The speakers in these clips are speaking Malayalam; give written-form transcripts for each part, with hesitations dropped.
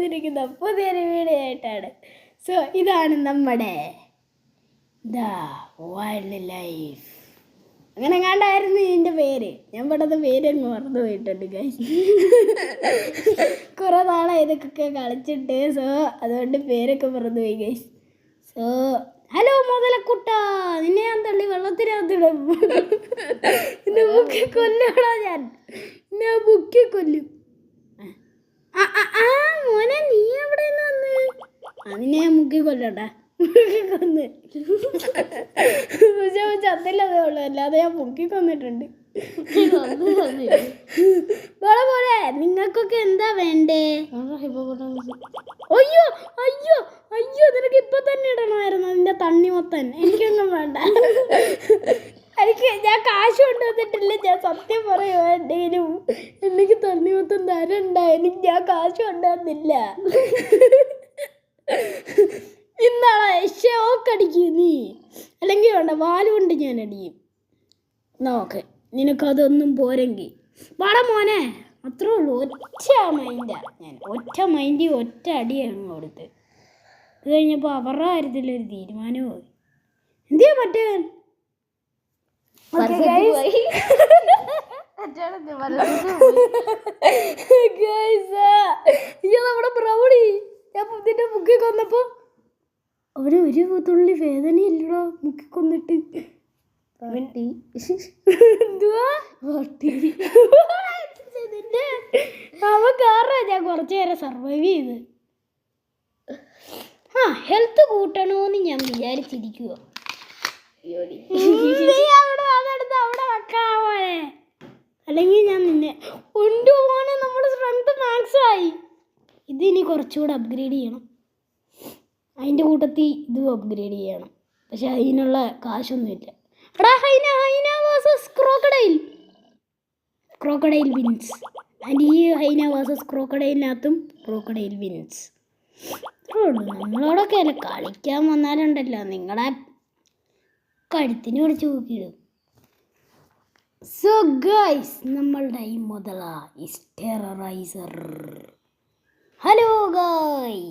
വന്നിരിക്കുന്ന പുതിയൊരു വീഡിയോ ആയിട്ടാണ്. സോ ഇതാണ് നമ്മുടെ ദ വൈൽഡ് ലൈഫ്. അങ്ങനെ കണ്ടായിരുന്നു ഇതിൻ്റെ പേര്. ഞാൻ പെട്ടെന്ന് പേര് അങ്ങ് മറന്നു പോയിട്ടുണ്ട് ഗൈസ്. കുറേ നാളെ ഇതൊക്കെ കളിച്ചിട്ട്. സോ അതുകൊണ്ട് പേരൊക്കെ മറന്നു പോയി ഗൈസ്. സോ ഹലോ മുതലക്കുട്ട, നിന്നെ ഞാൻ തള്ളി വെള്ളത്തിനകത്തിടും. എന്നെ മുക്കി കൊല്ലടാ, എന്നെ മുക്കി കൊല്ലും. മോനെ നീ എവിടെ നിന്ന് വന്ന്? നിന്നെ ഞാൻ മുക്കി കൊല്ലട്ടാ, മുക്കിക്കൊന്ന്. ചത്തില്ലതേ ഉള്ളൂ, അല്ലാതെ ഞാൻ മുക്കിക്കൊന്നിട്ടുണ്ട്. പോലെ നിങ്ങൾക്കൊക്കെ എന്താ വേണ്ടേ? അയ്യോ അയ്യോ അയ്യോ, നിനക്ക് ഇപ്പൊ തന്നെ ഇടണമായിരുന്നു നിന്റെ തണ്ണി മൊത്തൻ. എനിക്കൊന്നും വേണ്ട. ഞാൻ കാശ് കൊണ്ടുവന്നിട്ടില്ല. ഞാൻ സത്യം പറയുമോ, എന്തെങ്കിലും എനിക്ക് തണ്ണി മൊത്തം തരണ്ട. ഞാൻ കാശ് കൊണ്ടുവന്നില്ല. ഇന്നാളെ ഷോക്കടിക്കും നീ, അല്ലെങ്കിൽ വേണ്ട വാല് കൊണ്ട് ഞാൻ അടിയും. നോക്ക്, നിനക്കതൊന്നും പോരെങ്കിൽ വാടാ മോനെ. അത്രേ ഉള്ളൂ. ഒറ്റ മൈൻഡ് ഒറ്റ അടിയാണ് കൊടുത്ത്. അത് കഴിഞ്ഞപ്പോൾ അവരുടെ കാര്യത്തിലൊരു തീരുമാനവും എന്തിയാ പറ്റാൻ. നമ്മുടെ പ്രൗഢി ഞാൻ ഇതിന്റെ മുക്കി കൊന്നപ്പോ അവന് ഒരു തുള്ളി വേദനയില്ലടോ മുക്കിക്കൊന്നിട്ട്. അവൻ കാരണം ഞാൻ കുറച്ചു നേരം സർവൈവ് ചെയ്ത്. ഹെൽത്ത് കൂട്ടണോന്ന് ഞാൻ വിചാരിച്ചിരിക്കുക. അതെടുത്ത് അവിടെ വെക്കാമോനെ, അല്ലെങ്കിൽ ഞാൻ നിന്നെ കൊണ്ടുപോകാനെ. നമ്മുടെ സ്ട്രെങ്ത് മാക്സ് ആയി. ഇതിനി കുറച്ചുകൂടെ അപ്ഗ്രേഡ് ചെയ്യണം. അതിൻ്റെ കൂട്ടത്തിൽ ഇതും അപ്ഗ്രേഡ് ചെയ്യണം. പക്ഷെ അതിനുള്ള കാശൊന്നുമില്ല. എടാ ഹൈന വേഴ്സസ് ക്രോക്കഡൈൽ വിൻസ്. ആൻഡ് ഈ ഹൈന വേഴ്സസ് ക്രോക്കഡൈലിനകത്തും ക്രോക്കഡൈൽ വിൻസ്. നമ്മളോടൊക്കെ അല്ല കളിക്കാൻ വന്നാലുണ്ടല്ലോ നിങ്ങളെ കഴുത്തിന് പിടിച്ച് നോക്കിയിടും. സോ ഗൈസ്, നമ്മളുടെ ഈ മുതല ഈസ് ടെററൈസർ. ഹലോ ഗായ്,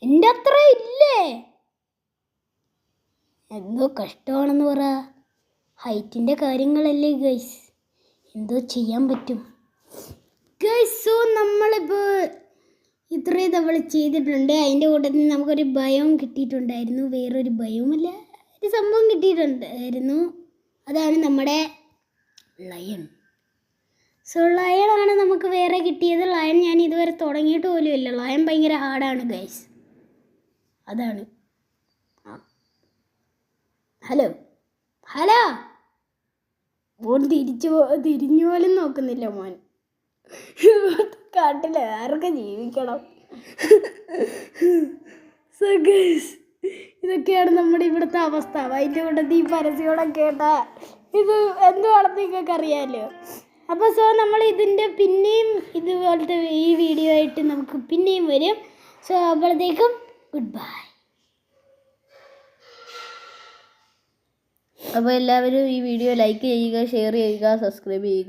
എൻ്റെ അത്ര ഇല്ലേ? എന്തോ കഷ്ടമാണെന്ന് പറ. ഹൈറ്റിൻ്റെ കാര്യങ്ങളല്ലേ ഗൈസ്, എന്തോ ചെയ്യാൻ പറ്റും ഗൈസ്. സോ നമ്മളിപ്പോൾ ഇത്രയും തവണ ചെയ്തിട്ടുണ്ട്. അതിൻ്റെ കൂട്ടത്തിൽ നമുക്കൊരു ഭയം കിട്ടിയിട്ടുണ്ടായിരുന്നു. വേറൊരു ഭയവുമല്ല, ഒരു സംഭവം കിട്ടിയിട്ടുണ്ടായിരുന്നു. അതാണ് നമ്മുടെ ലയൺ. സോ ലയണാണ് നമുക്ക് വേറെ കിട്ടിയത്. ലയൺ ഞാൻ ഇതുവരെ തുടങ്ങിയിട്ട് പോലും ഇല്ല. ലയൺ ഭയങ്കര ഹാർഡാണ് ഗൈസ്. അതാണ്. ഹലോ മോൻ തിരിഞ്ഞു പോലും നോക്കുന്നില്ല മോൻ. കാട്ടില്ല, ആരൊക്കെ ജീവിക്കണം. സോ ഗൈസ്, ഇതൊക്കെയാണ് നമ്മുടെ ഇവിടുത്തെ അവസ്ഥ. അതിൻ്റെ കൂട്ടത്തിൽ ഈ പരസ്യമൊക്കെ കേട്ടാ ഇത് എന്തുവാണെന്ന് നിങ്ങൾക്ക് അറിയാമല്ലോ. അപ്പോൾ സോ നമ്മൾ ഇതിൻ്റെ പിന്നെയും ഇതുപോലത്തെ ഈ വീഡിയോ ആയിട്ട് നമുക്ക് പിന്നെയും വരും. സോ അപ്പോഴത്തേക്കും ഗുഡ് ബൈ. അപ്പോൾ എല്ലാവരും ഈ വീഡിയോ ലൈക്ക് ചെയ്യുക, ഷെയർ ചെയ്യുക, സബ്സ്ക്രൈബ് ചെയ്യുക.